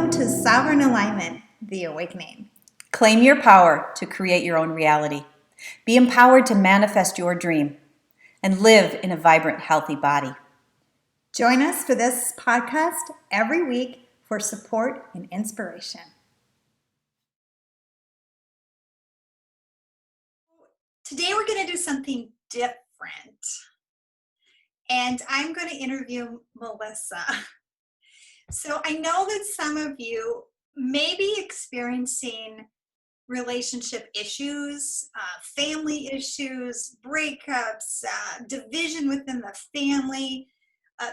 Welcome to Sovereign Alignment, the Awakening. Claim your power to create your own reality. Be empowered to manifest your dream and live in a vibrant, healthy body. Join us for this podcast every week for support and inspiration. Today we're going to do something different. And I'm going to interview Melissa. So I know that some of you may be experiencing relationship issues, family issues, breakups, division within the family,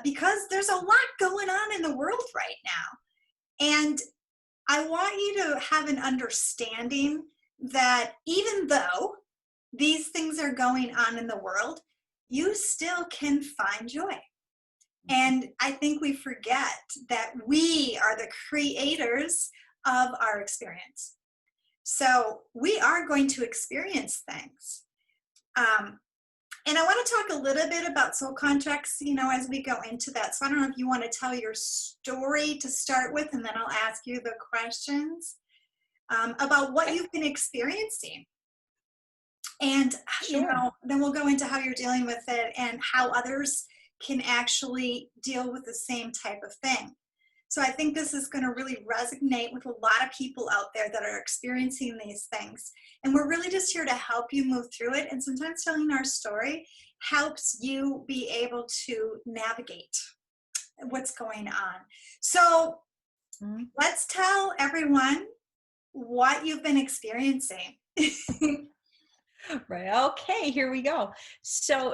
because there's a lot going on in the world right now. And I want you to have an understanding that even though these things are going on in the world, you still can find joy. And I think we forget that we are the creators of our experience. So we are going to experience things. And I want to talk a little bit about soul contracts, as we go into that. So I don't know if you want to tell your story to start with, and then I'll ask you the questions about what you've been experiencing. And, Sure. then we'll go into how you're dealing with it and how others can actually deal with the same type of thing. So I think this is going to really resonate with a lot of people out there that are experiencing these things. And we're really just here to help you move through it. And sometimes telling our story helps you be able to navigate what's going on. So let's tell everyone what you've been experiencing. Right. Okay, here we go. So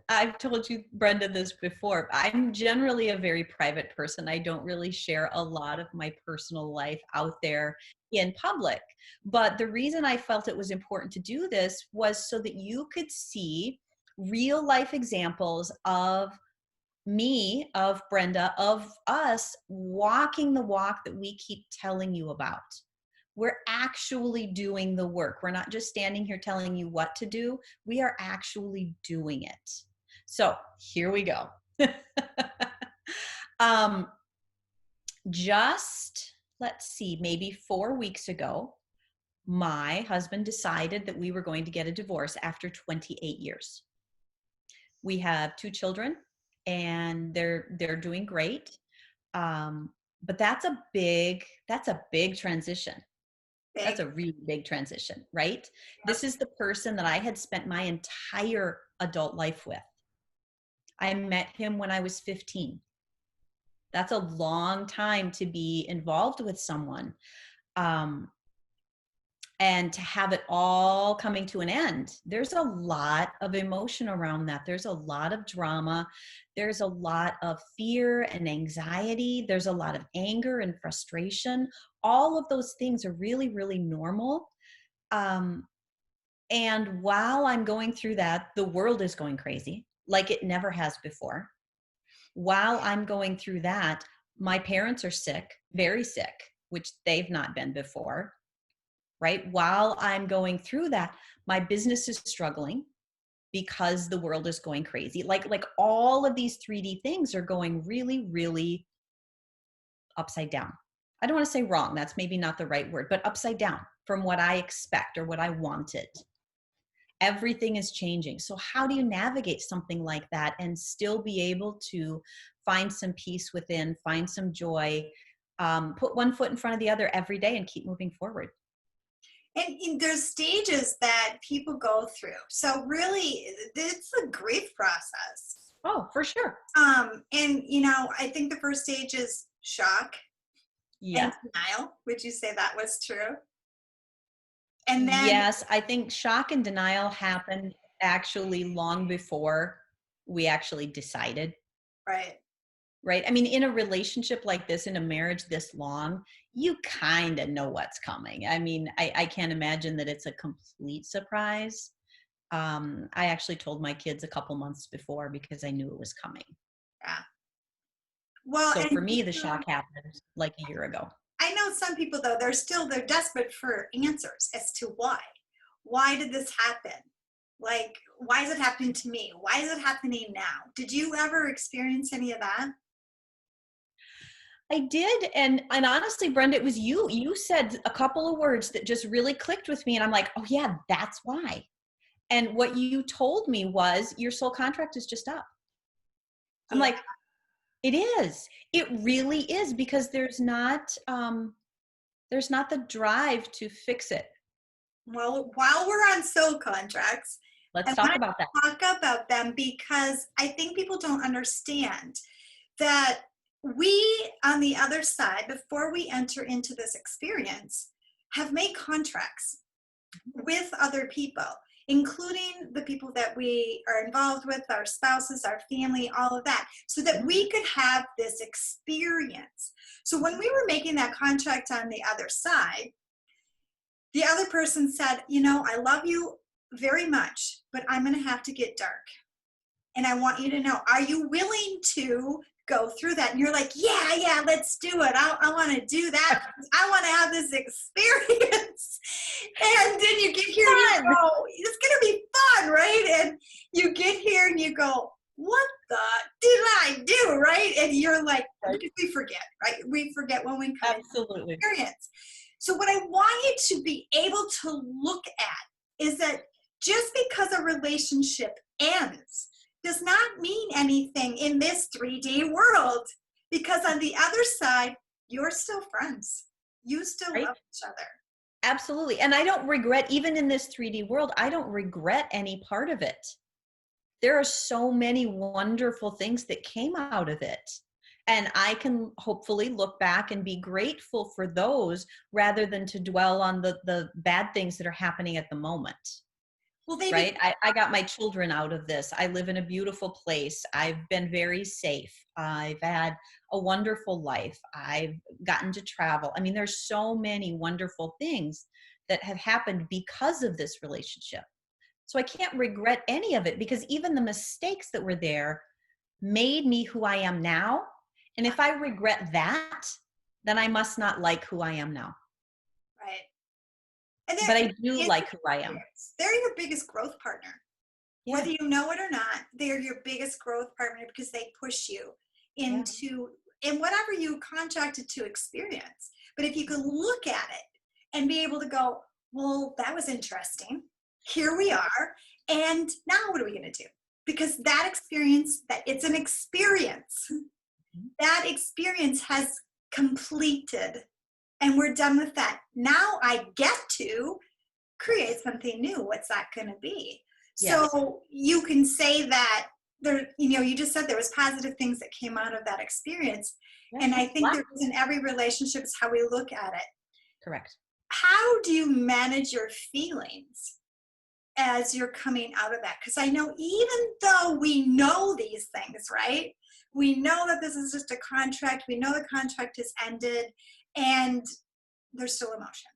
I've told you, Brenda, this before. I'm generally a very private person. I don't really share a lot of my personal life out there in public. But the reason I felt it was important to do this was so that you could see real life examples of me, of Brenda, of us walking the walk that we keep telling you about. We're actually doing the work. We're not just standing here telling you what to do. We are actually doing it. So here we go. Just, let's see, maybe 4 weeks ago, my husband decided that we were going to get a divorce after 28 years. We have 2 children and they're doing great. But that's a big transition. That's a really big transition, right? This is the person that I had spent my entire adult life with. I met him when I was 15. That's a long time to be involved with someone. And to have it all coming to an end, there's a lot of emotion around that. There's a lot of drama. There's a lot of fear and anxiety. There's a lot of anger and frustration. All of those things are really, really normal. And while I'm going through that, the world is going crazy like it never has before. While I'm going through that, my parents are sick, very sick, which they've not been before. Right? While I'm going through that, my business is struggling because the world is going crazy. Like all of these 3D things are going really, really upside down. I don't want to say wrong. That's maybe not the right word, but upside down from what I expect or what I wanted. Everything is changing. So how do you navigate something like that and still be able to find some peace within, find some joy, put one foot in front of the other every day and keep moving forward? And there's stages that people go through. So really, it's a grief process. Oh, for sure. And, I think the first stage is shock and denial. Would you say that was true? And then, yes, I think shock and denial happened actually long before we actually decided. Right. Right. I mean, in a relationship like this, in a marriage this long, you kind of know what's coming. I mean, I can't imagine that it's a complete surprise. I actually told my kids a couple months before because I knew it was coming. Yeah. Well, so for me, the shock happened like a year ago. I know some people, though, they're desperate for answers as to why. Why did this happen? Like, why is it happening to me? Why is it happening now? Did you ever experience any of that? I did. And honestly, Brenda, it was you. You said a couple of words that just really clicked with me. And I'm like, oh yeah, that's why. And what you told me was your soul contract is just up. I'm Yeah. like, it is. It really is, because there's not the drive to fix it. Well, while we're on soul contracts, Let's I talk want about that. to talk about them because I think people don't understand that we, on the other side, before we enter into this experience, have made contracts with other people, including the people that we are involved with, our spouses, our family, all of that, so that we could have this experience. So when we were making that contract on the other side, the other person said, I love you very much, but I'm going to have to get dark. And I want you to know, are you willing to go through that? And you're like, yeah, let's do it. I want to do that. I want to have this experience. And then you get here and you go, it's going to be fun, right? And you get here and you go, what the did I do, right? And you're like, we forget, right? We forget when we come Absolutely. into experience. So what I want you to be able to look at is that just because a relationship ends does not mean anything in this 3D world, because on the other side, you're still friends. You still love each other. Absolutely. And I don't regret, even in this 3D world, I don't regret any part of it. There are so many wonderful things that came out of it. And I can hopefully look back and be grateful for those rather than to dwell on the bad things that are happening at the moment. Well, right? I got my children out of this. I live in a beautiful place. I've been very safe. I've had a wonderful life. I've gotten to travel. I mean, there's so many wonderful things that have happened because of this relationship. So I can't regret any of it, because even the mistakes that were there made me who I am now. And if I regret that, then I must not like who I am now. Right. But I do like who I am. They're your biggest growth partner. Yeah. Whether you know it or not, they're your biggest growth partner because they push you into in whatever you contracted to experience. But if you can look at it and be able to go, well, that was interesting. Here we are. And now what are we going to do? Because that experience, that it's an experience. That experience has completed. And we're done with that. Now I get to create something new. What's that going to be? Yes. So you can say that there, you just said there was positive things that came out of that experience. Yes. And I think there is in every relationship is how we look at it. Correct. How do you manage your feelings as you're coming out of that? Because I know even though we know these things, right? We know that this is just a contract. We know the contract has ended. And there's still emotion.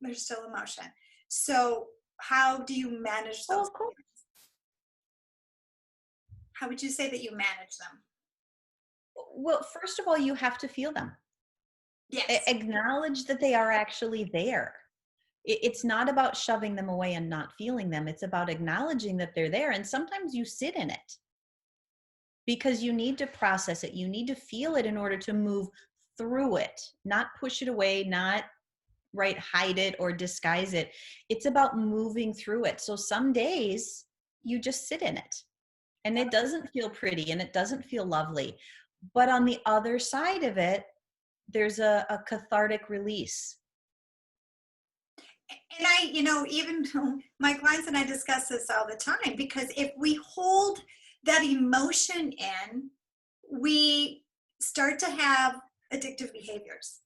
There's still emotion. So how do you manage those feelings? How would you say that you manage them? Well, first of all, you have to feel them. Yes. Acknowledge that they are actually there. It's not about shoving them away and not feeling them. It's about acknowledging that they're there. And sometimes you sit in it because you need to process it. You need to feel it in order to move through it, not push it away, not hide it or disguise it. It's about moving through it. So some days you just sit in it and it doesn't feel pretty and it doesn't feel lovely. But on the other side of it, there's a cathartic release. And I, even my clients and I discuss this all the time, because if we hold that emotion in, we start to have addictive behaviors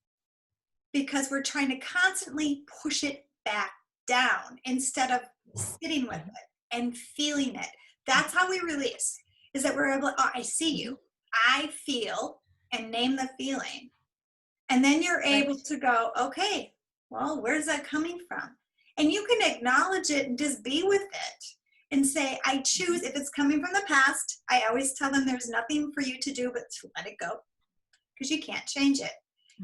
because we're trying to constantly push it back down instead of sitting with it and feeling it. That's how we release, is that we're able to, I see you, I feel, and name the feeling. And then you're able to go, okay, well, where's that coming from? And you can acknowledge it and just be with it and say, I choose, if it's coming from the past, I always tell them there's nothing for you to do but to let it go, because you can't change it.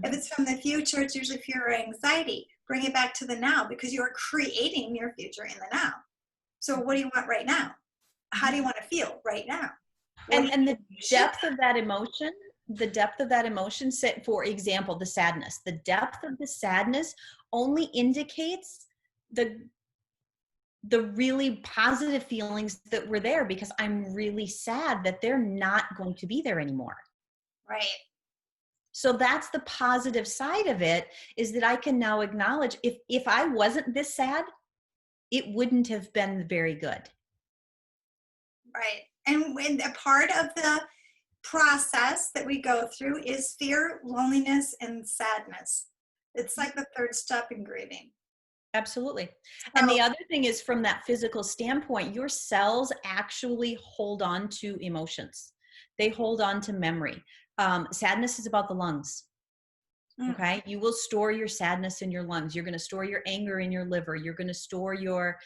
If it's from the future, it's usually fear or anxiety. Bring it back to the now, because you're creating your future in the now. So what do you want right now? How do you want to feel right now? And the depth of that emotion the depth of that emotion, say, for example, the sadness, the depth of the sadness only indicates the really positive feelings that were there, because I'm really sad that they're not going to be there anymore. Right. So that's the positive side of it, is that I can now acknowledge if I wasn't this sad, it wouldn't have been very good. Right. And when a part of the process that we go through is fear, loneliness, and sadness. It's like the third step in grieving. Absolutely. And So, the other thing is, from that physical standpoint, your cells actually hold on to emotions. They hold on to memory. Sadness is about the lungs. mm, Okay. You will store your sadness in your lungs. You're going to store your anger in your liver. You're going to store your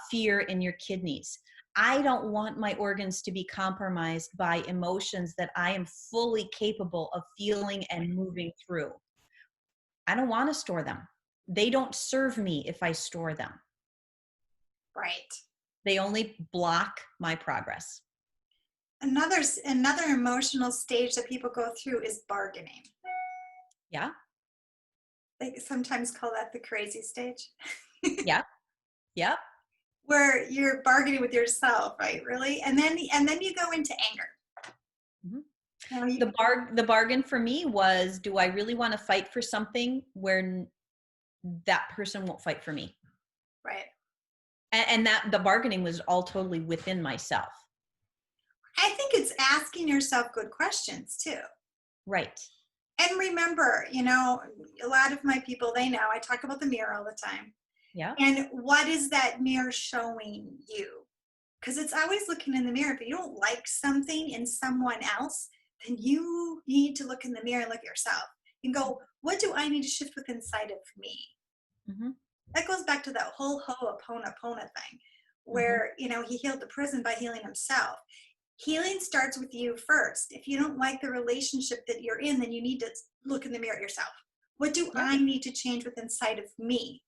fear in your kidneys. I don't want my organs to be compromised by emotions that I am fully capable of feeling and moving through. I don't want to store them. They don't serve me if I store them. right. They only block my progress. Another emotional stage that people go through is bargaining. Yeah. They sometimes call that the crazy stage. Yeah. Yep. Where you're bargaining with yourself, right? Really? And then you go into anger. Mhm. You know, The bargain for me was, do I really want to fight for something where that person won't fight for me? right. And that the bargaining was all totally within myself. I think it's asking yourself good questions too. Right. And remember, a lot of my people, they know I talk about the mirror all the time. Yeah. And what is that mirror showing you? Because it's always looking in the mirror. If you don't like something in someone else, then you need to look in the mirror and look at yourself and go, what do I need to shift with inside of me? Mm-hmm. That goes back to that whole Ho'oponopono thing, Mm-hmm. where, he healed the prison by healing himself. Healing starts with you first. If you don't like the relationship that you're in, then you need to look in the mirror at yourself. What do Yeah. I need to change with inside of me?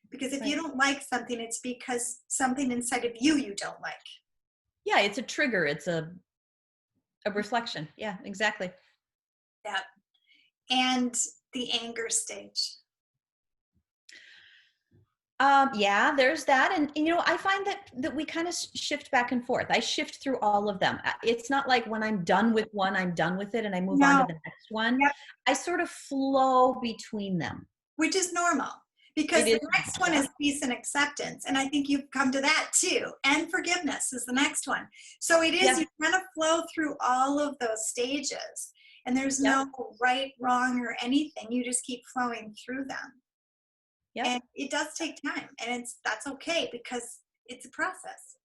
Because if you Right. don't like something, it's because something inside of you don't like. Yeah. It's a trigger. It's a reflection. Yeah, exactly. Yeah. And the anger stage. Yeah, there's that. And I find that we kind of shift back and forth. I shift through all of them. It's not like when I'm done with one, I'm done with it and I move on to No. the next one. Yep. I sort of flow between them. Which is normal, It because is the next normal. one Yeah. is peace and acceptance. And I think you've come to that too. And forgiveness is the next one. So it is, Yeah. you kind of flow through all of those stages. And there's Yep. no right, wrong, or anything. You just keep flowing through them. Yep. And it does take time. And that's okay, because it's a process.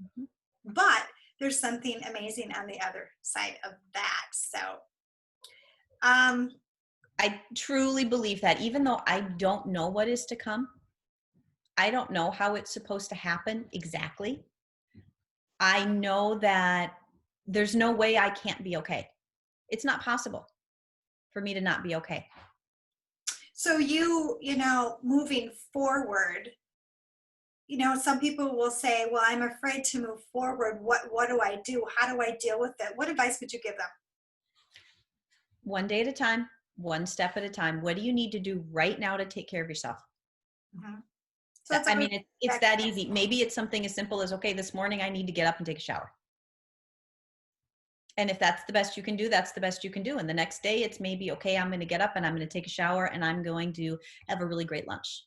Mhm. But there's something amazing on the other side of that. So I truly believe that, even though I don't know what is to come, I don't know how it's supposed to happen exactly. I know that there's no way I can't be okay. It's not possible for me to not be okay. so moving forward, some people will say, well, I'm afraid to move forward. What do I do? How do I deal with it? What advice would you give them? One day at a time, one step at a time. What do you need to do right now to take care of yourself? Mm-hmm. So that's I always mean, it's that easy. Maybe it's something as simple as, okay, this morning I need to get up and take a shower. And if that's the best you can do, that's the best you can do. And the next day it's maybe, okay, I'm going to get up and I'm going to take a shower and I'm going to have a really great lunch.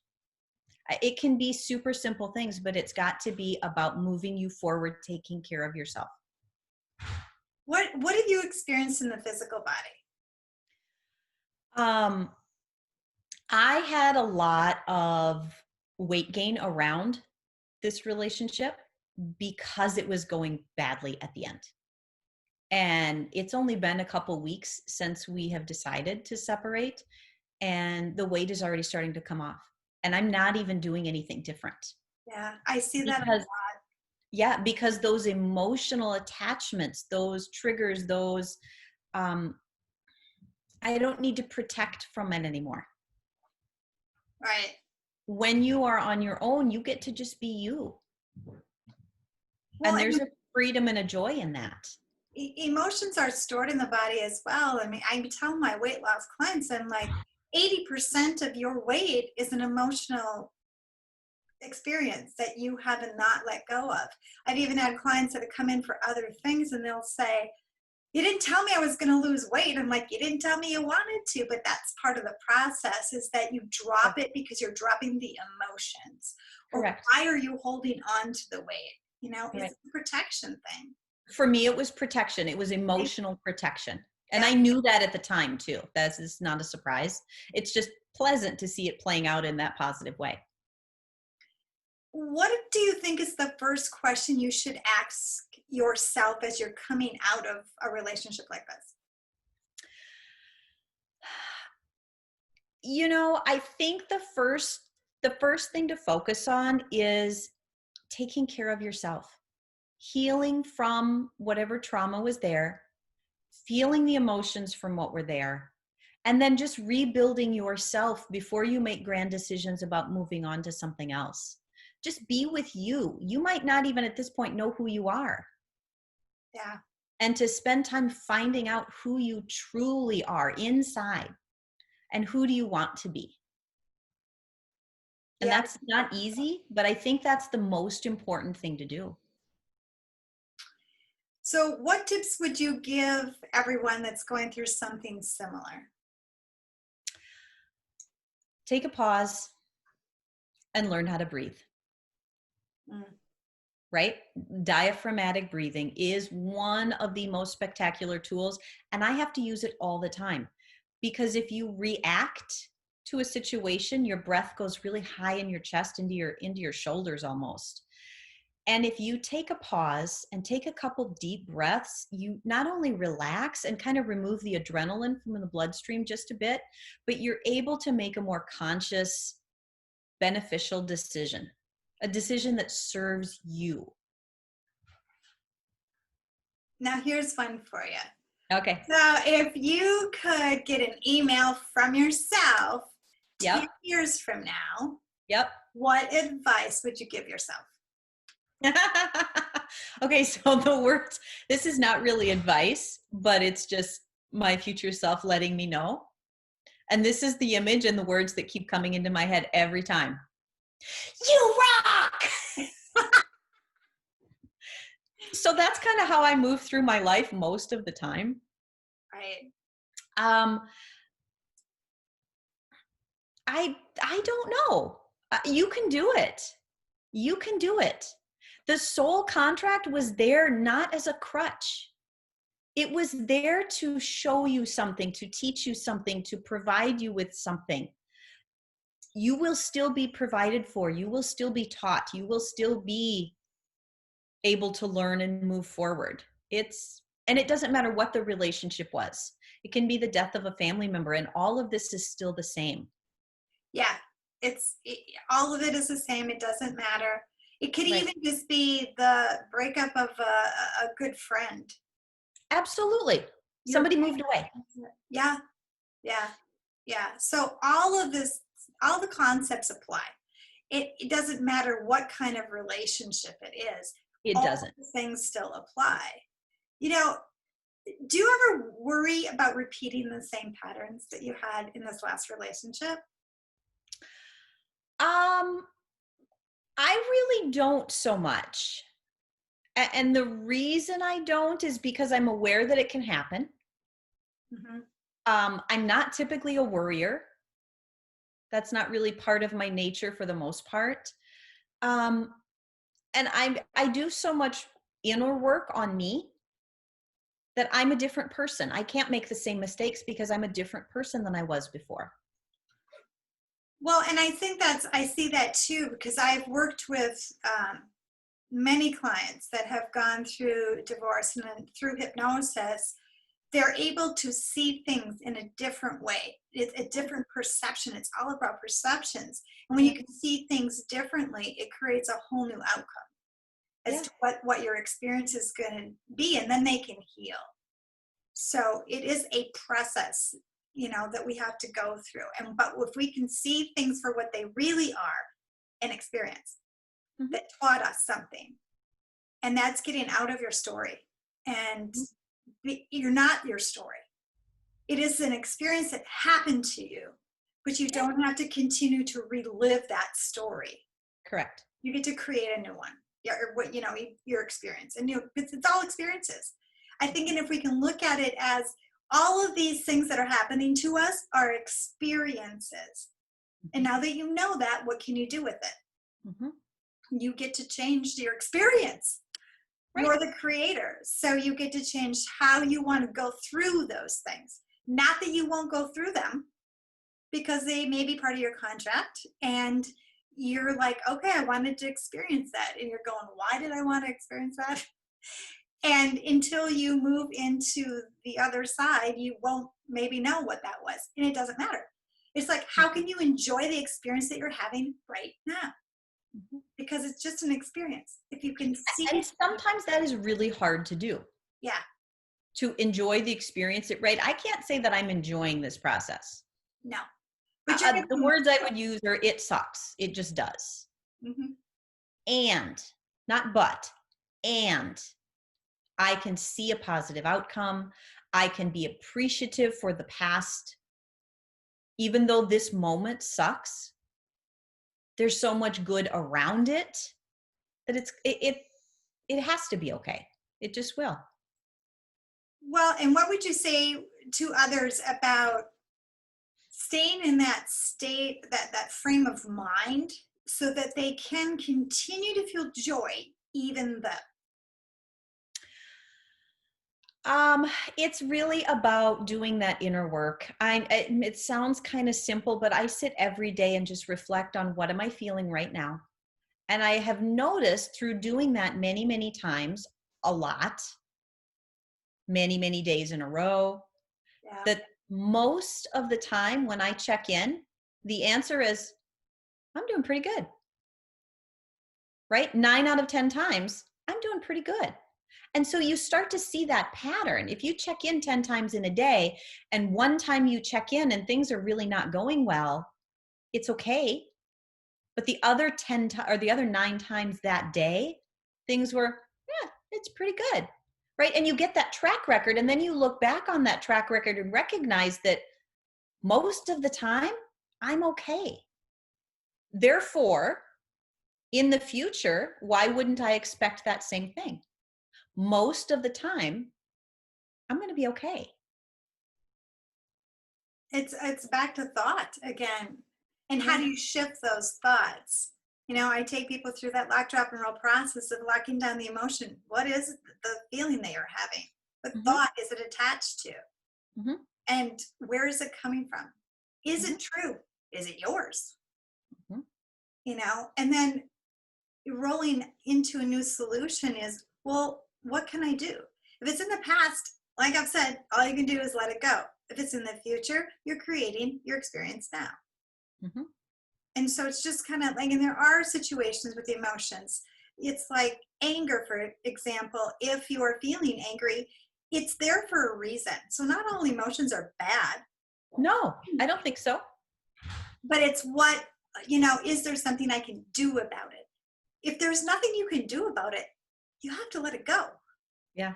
It can be super simple things, but it's got to be about moving you forward, taking care of yourself. What have you experienced in the physical body? Um, I had a lot of weight gain around this relationship because it was going badly at the end. And it's only been a couple weeks since we have decided to separate, and the weight is already starting to come off. And I'm not even doing anything different. Yeah, I see that. Because yeah, because those emotional attachments, those triggers, those I don't need to protect from it anymore. Right. When you are on your own, you get to just be you. Well, And there's a freedom and a joy in that. Emotions are stored in the body as well. I mean, I tell my weight loss clients, I'm like, 80% of your weight is an emotional experience that you have not let go of. I've even had clients that have come in for other things and they'll say, you didn't tell me I was going to lose weight. I'm like, you didn't tell me you wanted to, but that's part of the process, is that you drop it because you're dropping the emotions. Or Correct. why are you holding on to the weight? It's Right. a protection thing. For me, it was protection. It was Right? emotional protection. And Yeah. I knew that at the time too. That is not a surprise. It's just pleasant to see it playing out in that positive way. What do you think is the first question you should ask yourself as you're coming out of a relationship like this? I think the first thing to focus on is taking care of yourself, healing from whatever trauma was there, feeling the emotions from what were there, and then just rebuilding yourself before you make grand decisions about moving on to something else. Just be with you. You might not even at this point know who you are. Yeah. And to spend time finding out who you truly are inside and who do you want to be. And Yeah. that's not easy, but I think that's the most important thing to do. So, what tips would you give everyone that's going through something similar? Take a pause and learn how to breathe, Mm. right? Diaphragmatic breathing is one of the most spectacular tools, and I have to use it all the time because if you react to a situation, your breath goes really high in your chest into your shoulders almost. And if you take a pause and take a couple deep breaths, you not only relax and kind of remove the adrenaline from the bloodstream just a bit, but you're able to make a more conscious, beneficial decision, a decision that serves you. Now, here's one for you. Okay. So, if you could get an email from yourself 10 Yep. years from now, Yep. what advice would you give yourself? Okay. So this is not really advice, but it's just my future self letting me know. And this is the image and the words that keep coming into my head every time. You rock! So that's kind of how I move through my life most of the time. Right. Um, I don't know. You can do it. You can do it. The soul contract was there not as a crutch. It was there to show you something, to teach you something, to provide you with something. You will still be provided for. You will still be taught. You will still be able to learn and move forward. And it doesn't matter what the relationship was. It can be the death of a family member, and all of this is still the same. Yeah. All of it is the same. It doesn't matter. It could Right. even just be the breakup of a good friend. Absolutely. Your Somebody moved away. Yeah. Yeah. Yeah. So all of this, all the concepts apply. It doesn't matter what kind of relationship it is. It All doesn't. the things still apply. You know, do you ever worry about repeating the same patterns that you had in this last relationship? Um, I really don't so much. And the reason I don't is because I'm aware that it can happen. Hmm. I'm not typically a worrier. That's not really part of my nature for the most part. Um, and I do so much inner work on me that I'm a different person. I can't make the same mistakes because I'm a different person than I was before. Well, and I see that too, because I've worked with many clients that have gone through divorce, and then through hypnosis, they're able to see things in a different way. It's a different perception. It's all about perceptions. And when you Yeah. can see things differently, it creates a whole new outcome as Yeah. to what your experience is going to be, and then they can heal. So it is a process, that we have to go through. But if we can see things for what they really are, an experience Mhm. that taught us something, and that's getting out of your story and You're not your story. It is an experience that happened to you, but you Yeah. don't have to continue to relive that story. Correct. You get to create a new one. Yeah, or what, your experience, and it's all experiences. I think, and if we can look at it as all of these things that are happening to us are experiences, and now that you know that, what can you do with it? Mm-hmm. You get to change your experience. Right. You're the creator, so you get to change how you want to go through those things. Not that you won't go through them, because they may be part of your contract, and you're like, okay, I wanted to experience that, and you're going, why did I want to experience that? And until you move into the other side, you won't maybe know what that was, and it doesn't matter. It's like, how can you enjoy the experience that you're having right now? Mm-hmm. Because it's just an experience. If you can see And it, sometimes that is really hard to do, yeah, to enjoy the experience. Right? I can't say that I'm enjoying this process. no, but you're The words I would use are, it sucks. It just does. mm-hmm. And, not but, and I can see a positive outcome. I can be appreciative for the past. Even though this moment sucks, there's so much good around it that it has to be okay. It just will. Well, and what would you say to others about staying in that state, that frame of mind, so that they can continue to feel joy even though? It's really about doing that inner work. It sounds kind of simple, but I sit every day and just reflect on, what am I feeling right now? And I have noticed through doing that many, many times, a lot, many, many days in a row, Yeah. that most of the time when I check in, the answer is, I'm doing pretty good. Right? 9 out of 10 times, I'm doing pretty good. And so you start to see that pattern. If you check in 10 times in a day, and one time you check in and things are really not going well, it's okay. But the other 10 or the other 9 times that day, things were, yeah, it's pretty good. Right? And you get that track record, and then you look back on that track record and recognize that most of the time, I'm okay. Therefore, in the future, why wouldn't I expect that same thing? Most of the time, I'm going to be okay. It's back to thought again. And how do you shift those thoughts? I take people through that lock, drop, and roll process of locking down the emotion. What is the feeling that you're having? What Mm-hmm. thought is it attached to? Mm-hmm. And where is it coming from? Is it true? Is it yours? Mm-hmm. And then rolling into a new solution is, well, what can I do? If it's in the past, like I've said, all you can do is let it go. If it's in the future, you're creating your experience now. Mm-hmm. And so it's just kind of like, and there are situations with the emotions. It's like anger, for example. If you are feeling angry, it's there for a reason. So not all emotions are bad. No, I don't think so. But it's what, is there something I can do about it? If there's nothing you can do about it, you have to let it go. Yeah.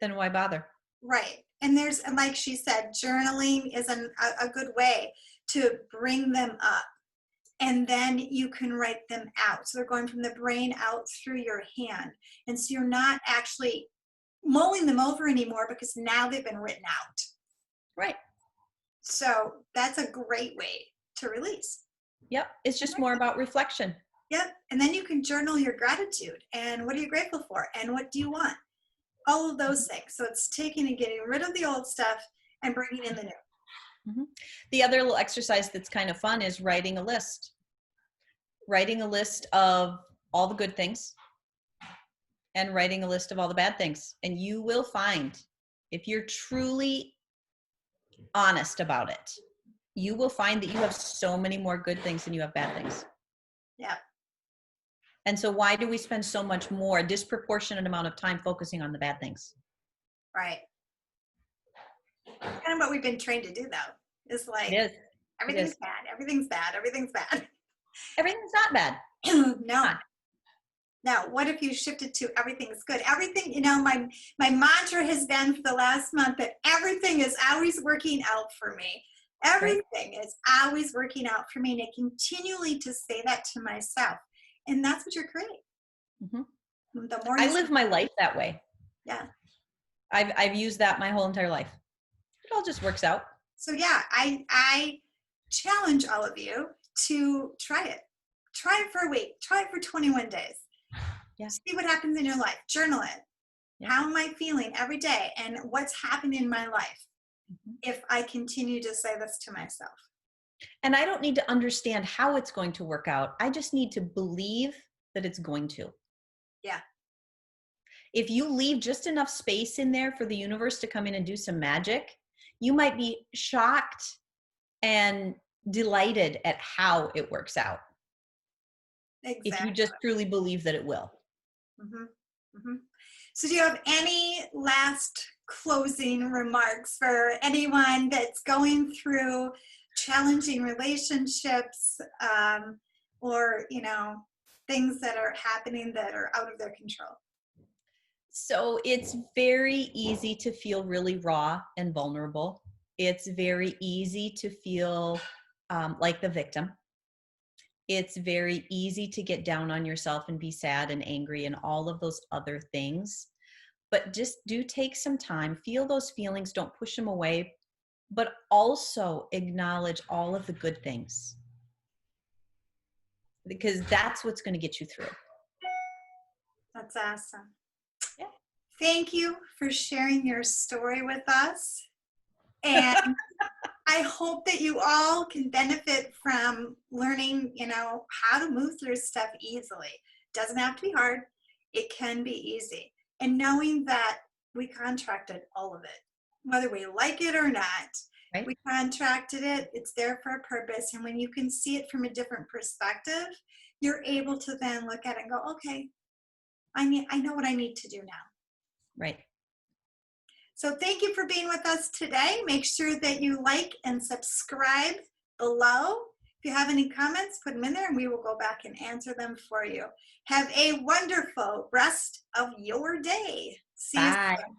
Then why bother? Right. And like she said, journaling is a good way to bring them up. And then you can write them out. So they're going from the brain out through your hand. And so you're not actually mulling them over anymore, because now they've been written out. Right. So that's a great way to release. Yep. It's just more about reflection. Yep. And then you can journal your gratitude and what are you grateful for and what do you want? All of those things. So it's taking and getting rid of the old stuff and bringing in the new. Mm-hmm. The other little exercise that's kind of fun is writing a list. Writing a list of all the good things and writing a list of all the bad things. And you will find, if you're truly honest about it, you will find that you have so many more good things than you have bad things. Yeah. And so why do we spend so much more, a disproportionate amount of time focusing on the bad things? Right. Kind of what we've been trained to do, though. Is like, It is. everything's bad, everything's bad, everything's bad. Everything's not bad. No. Not. Now, what if you shifted to everything is good? Everything, my mantra has been for the last month that everything is always working out for me. Right. Everything is always working out for me. And I continually to say that to myself. And that's what you're creating. Mhm. The more I you, live my life that way. yeah. I've used that my whole entire life. It all just works out. So yeah, I challenge all of you to try it. Try it for a week. Try it for 21 days. Yeah. See what happens in your life. Journal it. Yeah. How am I feeling every day? And what's happening in my life Mhm. if I continue to say this to myself? And I don't need to understand how it's going to work out. I just need to believe that it's going to. Yeah, If you leave just enough space in there for the universe to come in and do some magic, you might be shocked and delighted at how it works out if you exactly. just truly believe that it will. hmm hmm So do you have any last closing remarks for anyone that's going through challenging relationships, or, things that are happening that are out of their control? So it's very easy to feel really raw and vulnerable. It's very easy to feel like the victim. It's very easy to get down on yourself and be sad and angry and all of those other things. But just do take some time, feel those feelings, don't push them away, but also acknowledge all of the good things because that's what's going to get you through. That's awesome. Yeah. Thank you for sharing your story with us. And I hope that you all can benefit from learning, how to move through stuff easily. Doesn't have to be hard. It can be easy. And knowing that we contracted all of it, whether we like it or not, Right. we contracted it. It's there for a purpose. And when you can see it from a different perspective, you're able to then look at it and go, okay, I know what I need to do now. Right. So thank you for being with us today. Make sure that you like and subscribe below. If you have any comments, put them in there and we will go back and answer them for you. Have a wonderful rest of your day. See you Bye. soon.